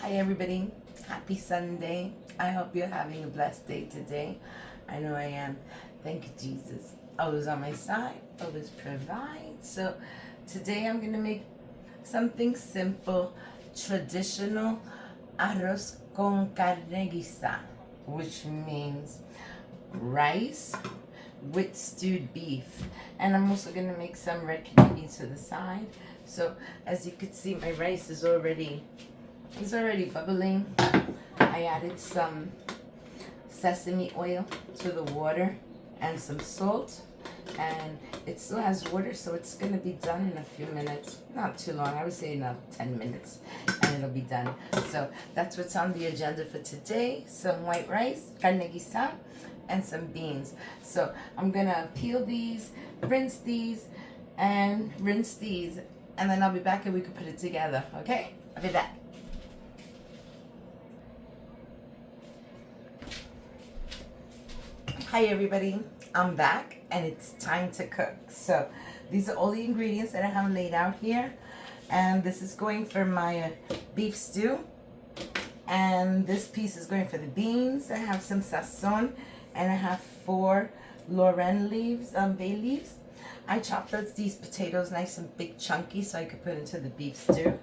Hi everybody, happy Sunday. I hope you're having a blessed day today. I know I am. Thank you, Jesus. Always on my side, always provide. So today I'm gonna make something simple, traditional arroz con carne guisa, which means rice with stewed beef. And I'm also gonna make some red kidney beans to the side. So as you can see, my rice is already bubbling. I added some sesame oil to the water and some salt, and it still has water, so it's gonna be done in a few minutes. Not too long, I would say not 10 minutes, and it'll be done. So that's what's on the agenda for today. Some white rice, carne guisada, and some beans. So I'm gonna peel these, rinse these, and then I'll be back and we can put it together. Okay, I'll be back. Hi everybody, I'm back and it's time to cook. So these are all the ingredients that I have laid out here, and this is going for my beef stew, and this piece is going for the beans. I have some sazon, and I have 4 Lorraine leaves, bay leaves. I chopped up these potatoes nice and big chunky so I could put into the beef stew.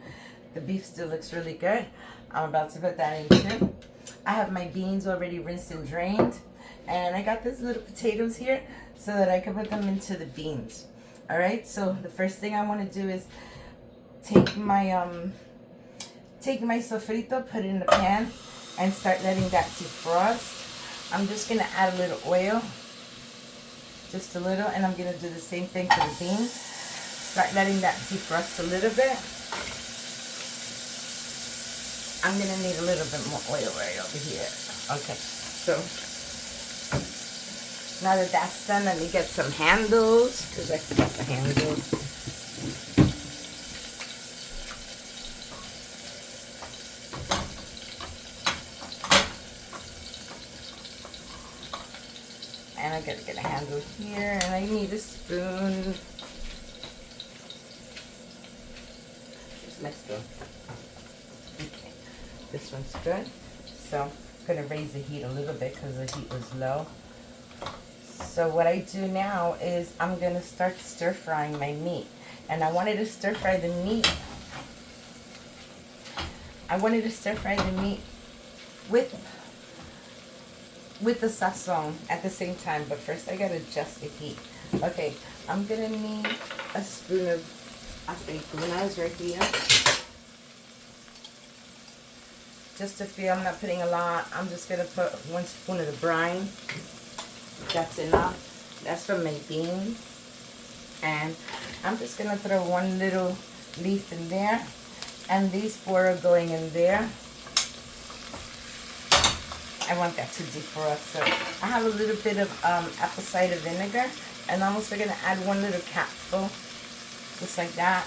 The beef stew looks really good. I'm about to put that in too. I have my beans already rinsed and drained, and I got these little potatoes here so that I can put them into the beans. All right, so the first thing I want to do is take my sofrito, put it in the pan, and start letting that defrost. I'm just gonna add a little oil, just a little, and I'm gonna do the same thing for the beans. Start letting that defrost a little bit. I'm gonna need a little bit more oil right over here. Okay, so now that that's done, let me get some handles, because I forgot the handles. And I gotta get a handle here, and I need a spoon. Here's my spoon. Okay, this one's good. So I'm gonna raise the heat a little bit because the heat was low. So what I do now is I'm gonna start stir frying my meat, and I wanted to stir fry the meat. With the sazon at the same time, but first I gotta adjust the heat. Okay, I'm gonna need a spoon of aceitunas right here. Just to feel, I'm not putting a lot. I'm just gonna put 1 spoon of the brine. That's enough. That's from my beans. And I'm just gonna throw 1 little leaf in there, and these 4 are going in there. I want that to defrost. So I have a little bit of apple cider vinegar, and I'm also gonna add 1 little capful, just like that.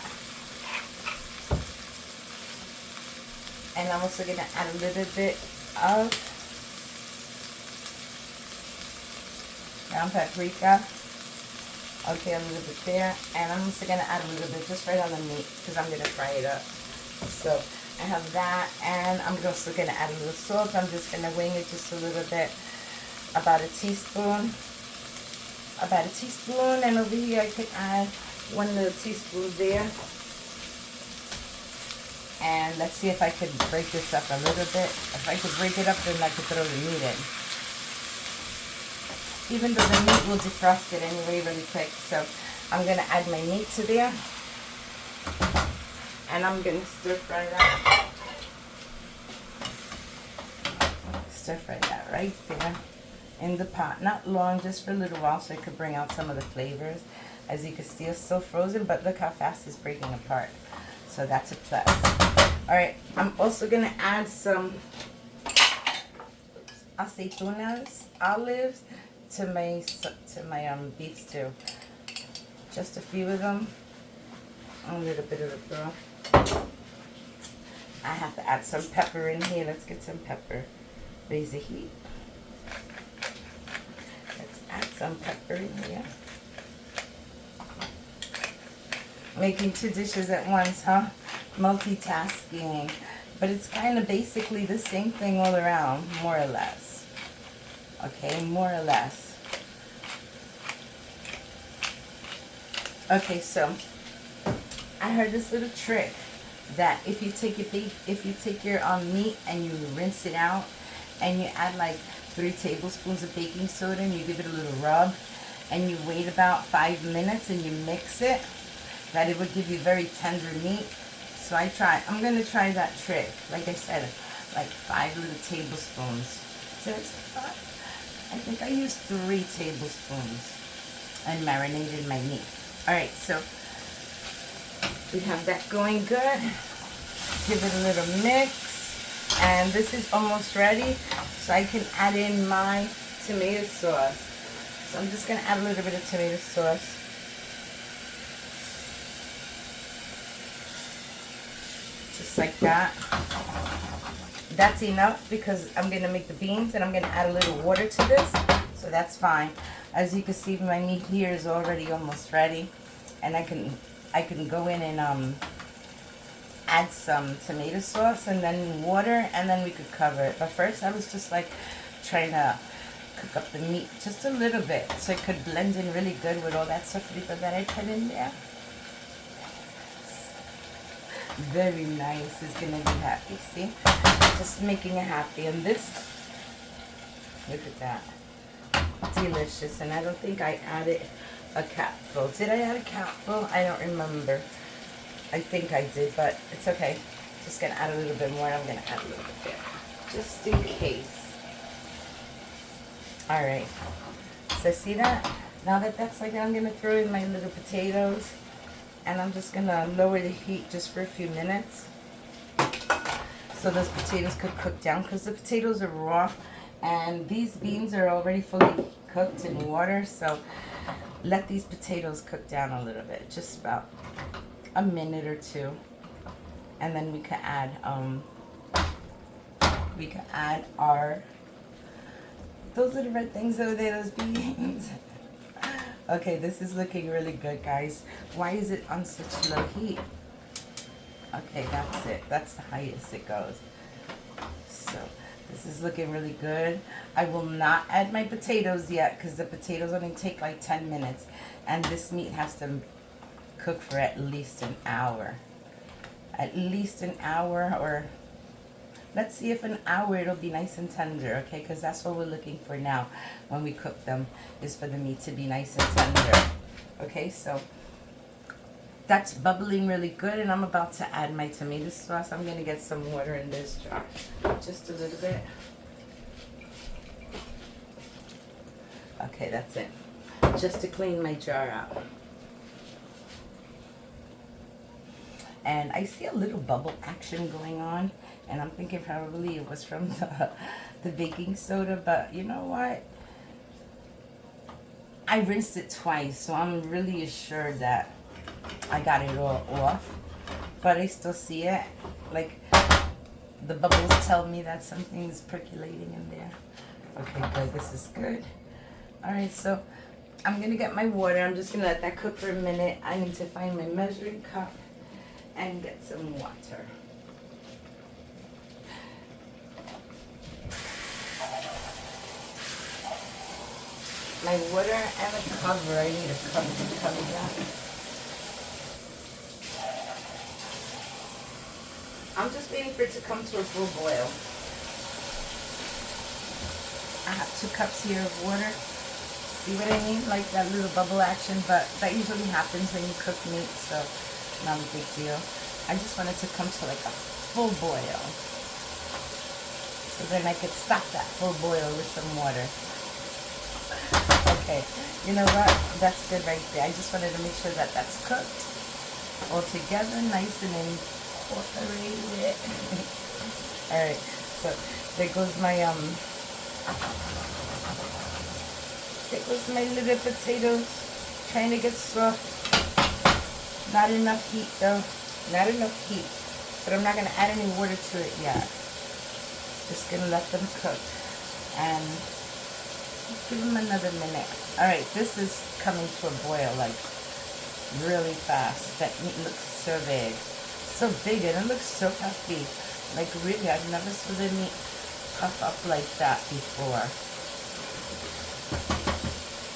And I'm also gonna add a little bit of ground paprika. Okay, a little bit there, and I'm also gonna add a little bit just right on the meat because I'm gonna fry it up. So I have that, and I'm also gonna add a little salt. I'm just gonna wing it just a little bit, about a teaspoon, and over here I could add 1 little teaspoon there. And let's see if I could break this up a little bit. If I could break it up, then I could throw the meat in. Even though the meat will defrost it anyway really quick. So I'm gonna add my meat to there, and I'm gonna stir fry that. Stir fry that right there in the pot. Not long, just for a little while, so I could bring out some of the flavors. As you can see, it's still frozen, but look how fast it's breaking apart. So that's a plus. All right, I'm also gonna add some aceitunas, olives, to my beef stew. Just a few of them. A little bit of the broth. I have to add some pepper in here. Let's get some pepper. Raise the heat. Let's add some pepper in here. Making 2 dishes at once, huh? Multitasking. But it's kind of basically the same thing all around, more or less. Okay, more or less. Okay, so I heard this little trick that if you take your meat and you rinse it out and you add like 3 tablespoons of baking soda and you give it a little rub and you wait about 5 minutes and you mix it, that it would give you very tender meat. So I'm gonna try that trick. Like I said, like 5 little tablespoons. Did I say 5? I think I used 3 tablespoons and marinated my meat. All right, so we have that going good. Give it a little mix. And this is almost ready, so I can add in my tomato sauce. So I'm just gonna add a little bit of tomato sauce. Just like that. That's enough because I'm gonna make the beans and I'm gonna add a little water to this, so that's fine. As you can see, my meat here is already almost ready, and I can go in and add some tomato sauce and then water, and then we could cover it. But first, I was just like trying to cook up the meat just a little bit so it could blend in really good with all that sofrito that I put in there. Very nice. It's gonna be happy. See, just making it happy. And this, look at that, delicious. And I don't think I added a capful. Did I add a capful? I don't remember. I think I did, but it's okay. Just gonna add a little bit more. I'm gonna add a little bit, just in case. All right. So see that? Now that that's like, I'm gonna throw in my little potatoes. And I'm just going to lower the heat just for a few minutes so those potatoes could cook down, because the potatoes are raw and these beans are already fully cooked in water. So let these potatoes cook down a little bit, just about a minute or two, and then we could add our, those are the red things over there, those beans. Okay, this is looking really good, guys. Why is it on such low heat? Okay, that's it. That's the highest it goes. So this is looking really good. I will not add my potatoes yet because the potatoes only take like 10 minutes. And this meat has to cook for at least an hour. At least an hour, or let's see if an hour it'll be nice and tender, okay? Because that's what we're looking for now when we cook them, is for the meat to be nice and tender. Okay, so that's bubbling really good, and I'm about to add my tomato sauce. I'm going to get some water in this jar, just a little bit. Okay, that's it. Just to clean my jar out. And I see a little bubble action going on. And I'm thinking probably it was from the baking soda. But you know what? I rinsed it twice. So I'm really assured that I got it all off. But I still see it. Like the bubbles tell me that something's percolating in there. Okay, good. This is good. Alright, so I'm going to get my water. I'm just going to let that cook for a minute. I need to find my measuring cup and get some water. My water and a cover. I need a cover to cover that. I'm just waiting for it to come to a full boil. I have 2 cups here of water. See what I mean? Like that little bubble action, but that usually happens when you cook meat, so not a big deal. I just want it to come to like a full boil. So then I could stop that full boil with some water. Okay, you know what? That's good right there. I just wanted to make sure that that's cooked all together, nice and incorporated. All right, so there goes my little potatoes, trying to get soft. Not enough heat though, not enough heat. But I'm not gonna add any water to it yet. Just gonna let them cook and give them another minute. All right, this is coming to a boil like really fast. That meat looks so big and it looks so healthy. Like really, I've never saw the meat puff up like that before.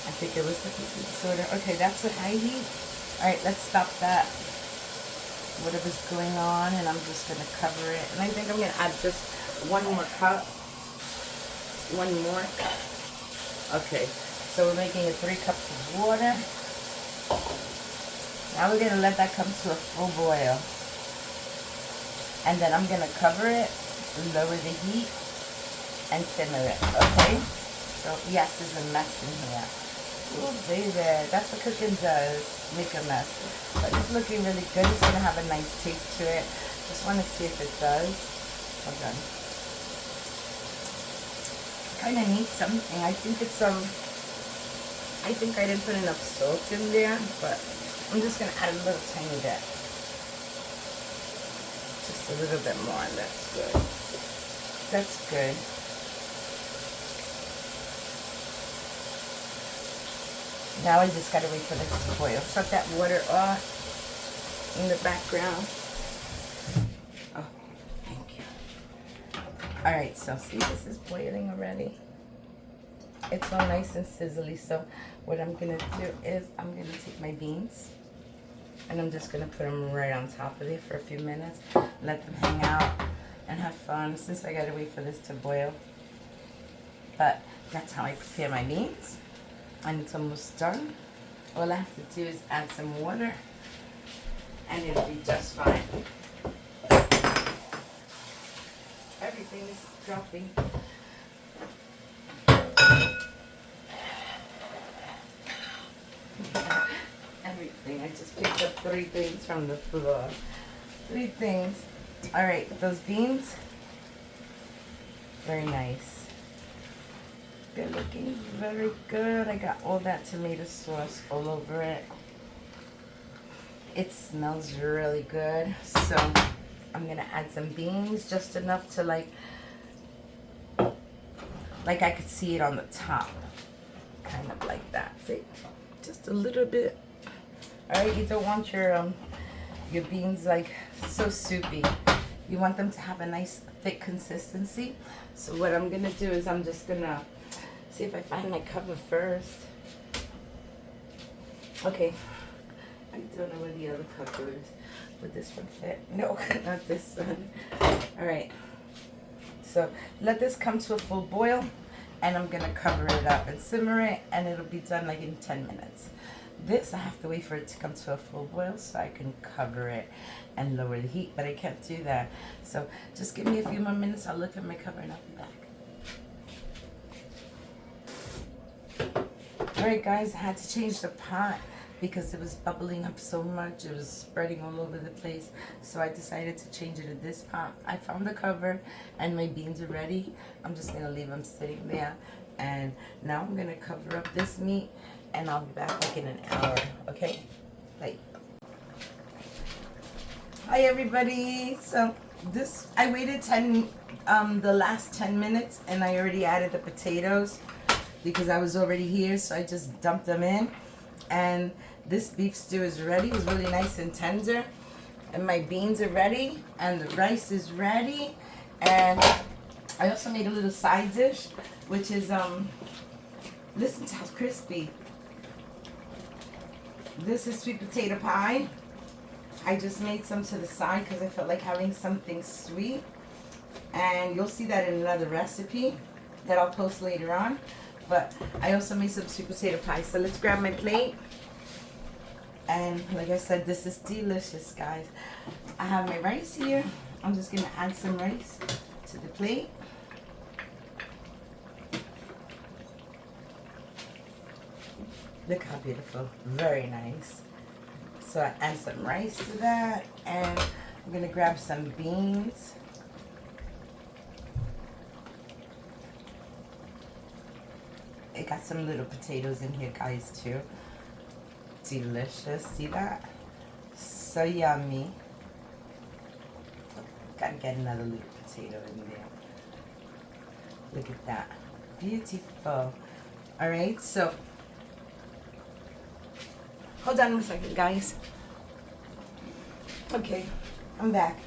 I think it was the baking soda. Okay, that's at high heat. Alright, let's stop that. Whatever's going on, and I'm just going to cover it. And I think I'm going to add just one more cup. One more. Okay, so we're making it 3 cups of water. Now we're going to let that come to a full boil. And then I'm going to cover it, lower the heat, and simmer it, okay? So, yes, there's a mess in here. Oh, baby, that's what cooking does, make a mess. But it's looking really good. It's going to have a nice taste to it. Just want to see if it does. Hold on. Kind of need something. I think it's I think I didn't put enough salt in there, but I'm just going to add a little tiny bit. Just a little bit more, and that's good. That's good. Now I just gotta wait for this to boil. Shut that water off in the background. Oh, thank you. Alright, so see, this is boiling already. It's all nice and sizzly. So what I'm gonna do is I'm gonna take my beans and I'm just gonna put them right on top of it for a few minutes. Let them hang out and have fun since I gotta wait for this to boil. But that's how I prepare my beans. And it's almost done. All I have to do is add some water and it'll be just fine. Everything is dropping. Everything. I just picked up 3 things from the floor. 3 things. Alright, those beans, very nice. They're looking very good. I got all that tomato sauce all over it. It smells really good. So I'm gonna add some beans, just enough to like I could see it on the top. Kind of like that. See? Just a little bit. Alright, you don't want your beans like so soupy. You want them to have a nice thick consistency. So what I'm gonna do is I'm just gonna see if I find my cover first. Okay. I don't know where the other cover is. Would this one fit? No, not this one. Alright. So let this come to a full boil and I'm gonna cover it up and simmer it and it'll be done like in 10 minutes. This I have to wait for it to come to a full boil so I can cover it and lower the heat, but I can't do that. So just give me a few more minutes. I'll look at my cover and I'll be back. Alright guys, I had to change the pot because it was bubbling up so much. It was spreading all over the place. So I decided to change it to this pot. I found the cover and my beans are ready. I'm just going to leave them sitting there. And now I'm going to cover up this meat and I'll be back like in an hour. Okay? Bye. Hi everybody. So this, I waited the last 10 minutes and I already added the potatoes because I was already here, so I just dumped them in. And this beef stew is ready. It's really nice and tender. And my beans are ready. And the rice is ready. And I also made a little side dish, which is, listen to how crispy. This is sweet potato pie. I just made some to the side because I felt like having something sweet. And you'll see that in another recipe that I'll post later on. But I also made some sweet potato pie. So let's grab my plate. And like I said, this is delicious, guys. I have my rice here. I'm just going to add some rice to the plate. Look how beautiful. Very nice. So I add some rice to that. And I'm going to grab some beans. It got some little potatoes in here, guys, too. Delicious. See that? So yummy. Gotta get another little potato in there. Look at that. Beautiful. Alright, so hold on a second, guys. Okay, I'm back.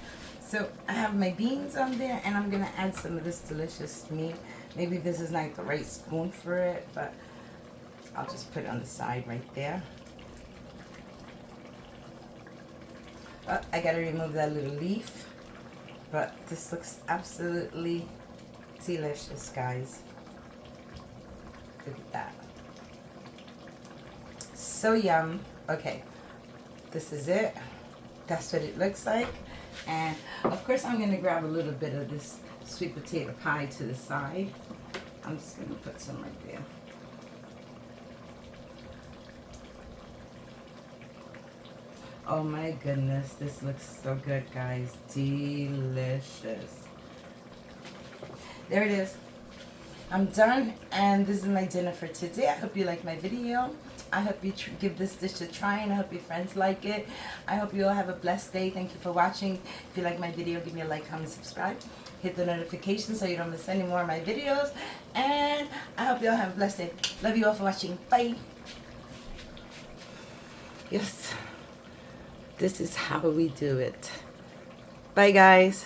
So I have my beans on there, and I'm gonna add some of this delicious meat. Maybe this is not the right spoon for it, but I'll just put it on the side right there. Oh, I gotta remove that little leaf, but this looks absolutely delicious, guys. Look at that. So yum. Okay, this is it. That's what it looks like. And of course I'm gonna grab a little bit of this sweet potato pie to the side. I'm just gonna put some right there. Oh my goodness, this looks so good, guys. Delicious. There it is. I'm done, and this is my dinner for today. I hope you like my video. I hope you give this dish a try, and I hope your friends like it. I hope you all have a blessed day. Thank you for watching. If you like my video, give me a like, comment, subscribe. Hit the notification so you don't miss any more of my videos. And I hope you all have a blessed day. Love you all for watching. Bye. Yes, this is how we do it. Bye, guys.